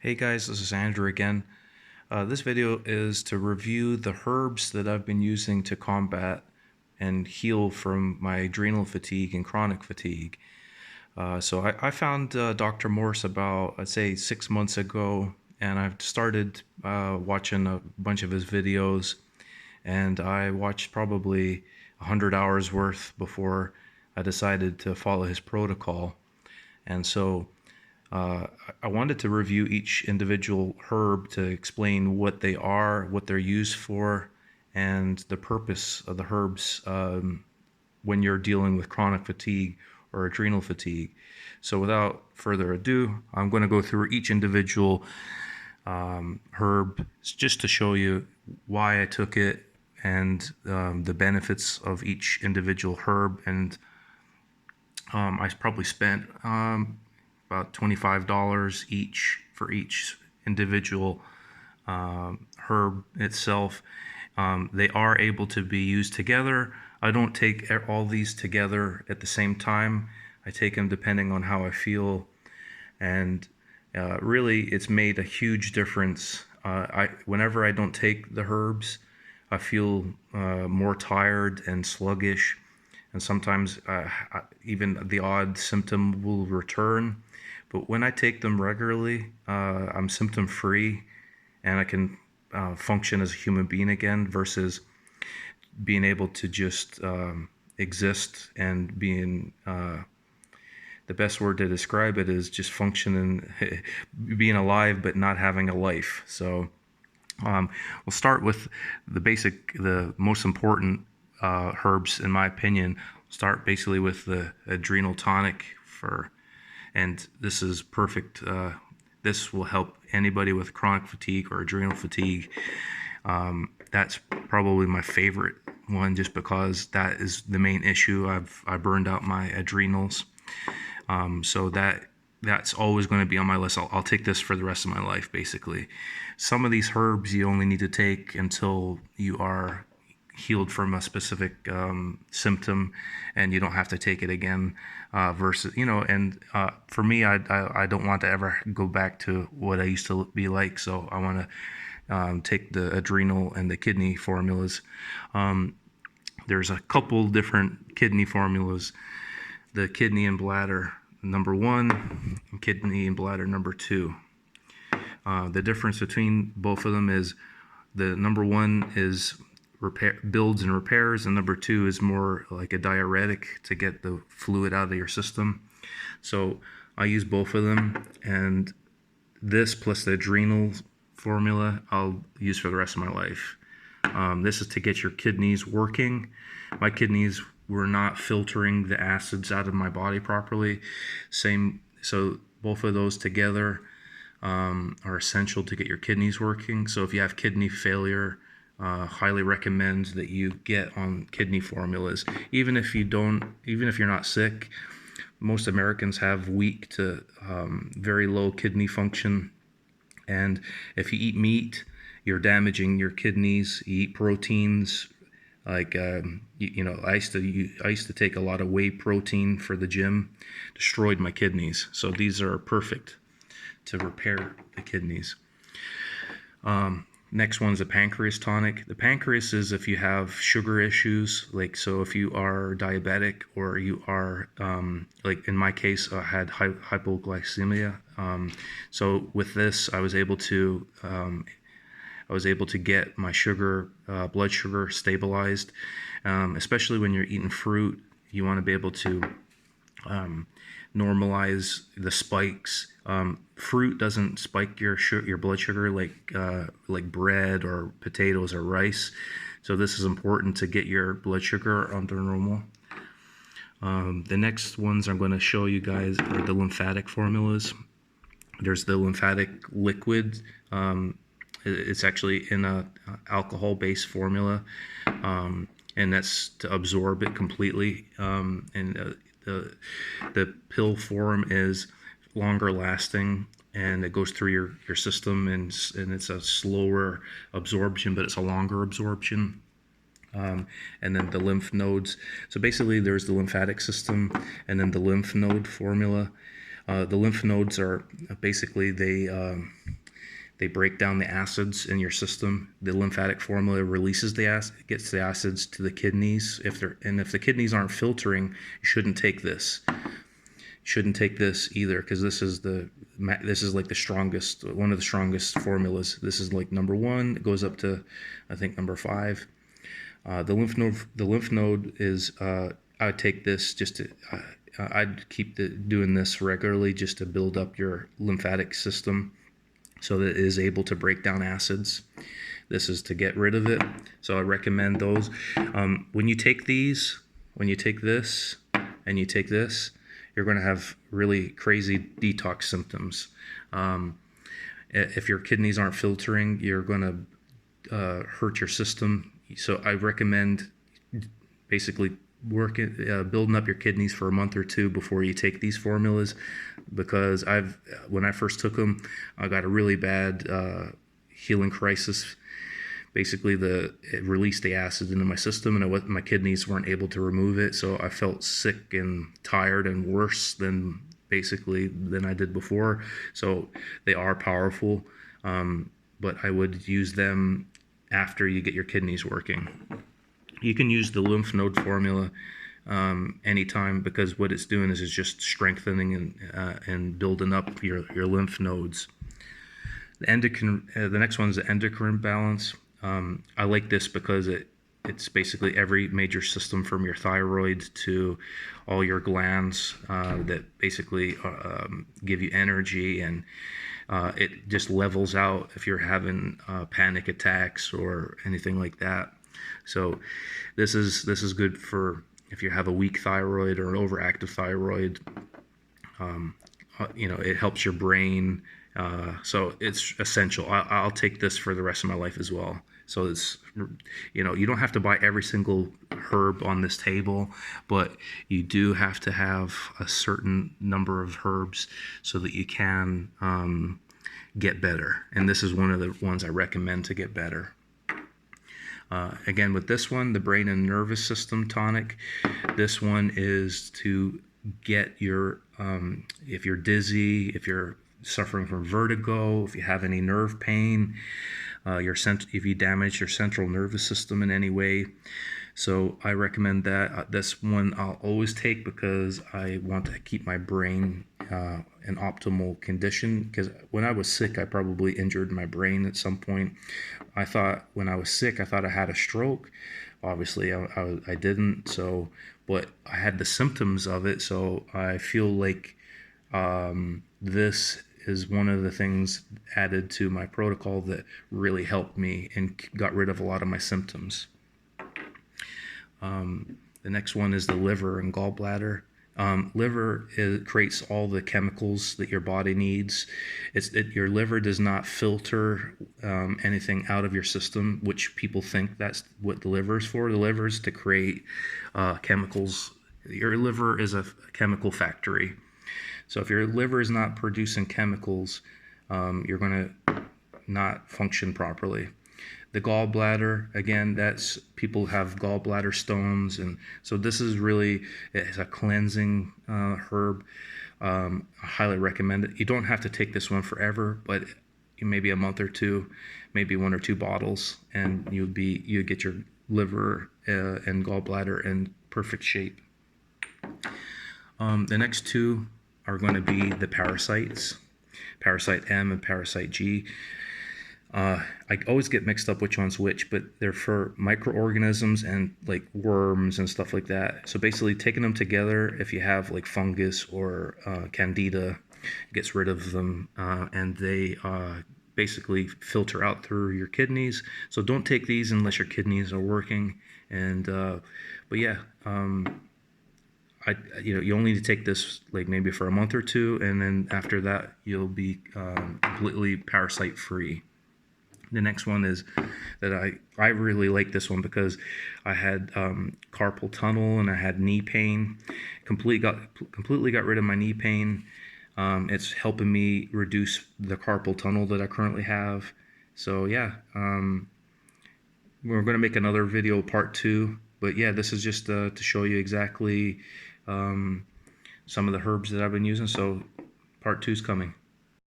Hey guys, this is Andrew again. This video is to review the herbs that I've been using to combat and heal from my adrenal fatigue and chronic fatigue. So I found Dr. Morse about, I'd say, 6 months ago, and I've started watching a bunch of his videos, and I watched probably 100 hours worth before I decided to follow his protocol. And so I wanted to review each individual herb to explain what they are, what they're used for, and the purpose of the herbs when you're dealing with chronic fatigue or adrenal fatigue. So without further ado, I'm going to go through each individual herb just to show you why I took it and the benefits of each individual herb. And I probably spent about $25 each for each individual herb itself. They are able to be used together. I don't take all these together at the same time. I take them depending on how I feel, and really it's made a huge difference. Whenever I don't take the herbs, I feel more tired and sluggish, and sometimes even the odd symptom will return. But when I take them regularly, I'm symptom free, and I can function as a human being again, versus being able to just exist and being the best word to describe it is just functioning, being alive but not having a life. So we'll start with the most important herbs, in my opinion. Start basically with the adrenal tonic and this is perfect. This will help anybody with chronic fatigue or adrenal fatigue. That's probably my favorite one, just because that is the main issue. I burned out my adrenals, so that's always going to be on my list. I'll take this for the rest of my life, basically. Some of these herbs you only need to take until you are healed from a specific symptom, and you don't have to take it again, versus for me, I don't want to ever go back to what I used to be like, so I want to take the adrenal and the kidney formulas. There's a couple different kidney formulas: the kidney and bladder number 1, and kidney and bladder number 2. The difference between both of them is the number 1 is builds and repairs, and number 2 is more like a diuretic to get the fluid out of your system. So I use both of them, and this plus the adrenal formula I'll use for the rest of my life. This is to get your kidneys working. My kidneys were not filtering the acids out of my body properly. So both of those together are essential to get your kidneys working. So if you have kidney failure, highly recommend that you get on kidney formulas. Even if you're not sick, most Americans have weak to very low kidney function, and if you eat meat, you're damaging your kidneys. You eat proteins like I used to take a lot of whey protein for the gym, destroyed my kidneys. So these are perfect to repair the kidneys. Next one's a pancreas tonic. The pancreas is if you have sugar issues, so if you are diabetic, or you are, like in my case, I had hypoglycemia. So with this, I was able to get my blood sugar stabilized. Especially when you're eating fruit, you want to be able to normalize the spikes. Fruit doesn't spike your blood sugar like bread or potatoes or rice. So this is important to get your blood sugar under normal. The next ones I'm going to show you guys are the lymphatic formulas. There's the lymphatic liquid. It's actually in a alcohol-based formula, and that's to absorb it completely. The pill form is longer lasting, and it goes through your system, and it's a slower absorption, but it's a longer absorption. And then the lymph nodes. So basically there's the lymphatic system and then the lymph node formula. The lymph nodes are basically They break down the acids in your system. The lymphatic formula releases the acid, gets the acids to the kidneys. If the kidneys aren't filtering, you shouldn't take this. Shouldn't take this either, because this is like the strongest, one of the strongest formulas. This is like number 1. It goes up to, I think, number 5. The lymph node is, I would take this just to, I'd keep doing this regularly just to build up your lymphatic system so that it is able to break down acids. This is to get rid of it. So I recommend those. When you take these, when you take this and you take this, you're going to have really crazy detox symptoms. If your kidneys aren't filtering, you're going to hurt your system. So I recommend basically building up your kidneys for a month or 2 before you take these formulas, because when I first took them, I got a really bad healing crisis. Basically, it released the acid into my system, and my kidneys weren't able to remove it. So I felt sick and tired and worse than I did before. So they are powerful, but I would use them after you get your kidneys working. You can use the lymph node formula anytime, because what it's doing is it's just strengthening and building up your lymph nodes. The next one is the endocrine balance. I like this because it's basically every major system from your thyroid to all your glands that basically give you energy, and it just levels out if you're having panic attacks or anything like that. So this is good for if you have a weak thyroid or an overactive thyroid. It helps your brain. So it's essential. I'll take this for the rest of my life as well. So it's, you don't have to buy every single herb on this table, but you do have to have a certain number of herbs so that you can get better. And this is one of the ones I recommend to get better. Again, with this one, the brain and nervous system tonic, this one is to get your, if you're dizzy, if you're suffering from vertigo, if you have any nerve pain, if you damage your central nervous system in any way. So I recommend that. This one I'll always take because I want to keep my brain in optimal condition, because when I was sick, I probably injured my brain at some point. When I was sick, I thought I had a stroke. Obviously, I didn't. So, but I had the symptoms of it. So I feel like this is one of the things added to my protocol that really helped me and got rid of a lot of my symptoms. The next one is the liver and gallbladder. Liver creates all the chemicals that your body needs. Your liver does not filter anything out of your system, which people think that's what the liver is for. The liver is to create chemicals. Your liver is a chemical factory. So if your liver is not producing chemicals, you're going to not function properly. The gallbladder, again, that's people have gallbladder stones, and so this is really, it's a cleansing herb. I highly recommend it. You don't have to take this one forever, but maybe a month or 2, maybe 1 or 2 bottles, and you get your liver and gallbladder in perfect shape. The next 2 are going to be the parasites, parasite M and parasite G. I always get mixed up which one's which, but they're for microorganisms and like worms and stuff like that. So basically taking them together, if you have like fungus or candida, gets rid of them, and they basically filter out through your kidneys. So don't take these unless your kidneys are working. And but yeah, you only need to take this like maybe for a month or 2, and then after that you'll be completely parasite free. The next one is that I really like this one because I had carpal tunnel and I had knee pain. Completely got rid of my knee pain. It's helping me reduce the carpal tunnel that I currently have. So yeah, we're going to make another video, part 2. But yeah, this is just to show you exactly some of the herbs that I've been using. So part 2 is coming.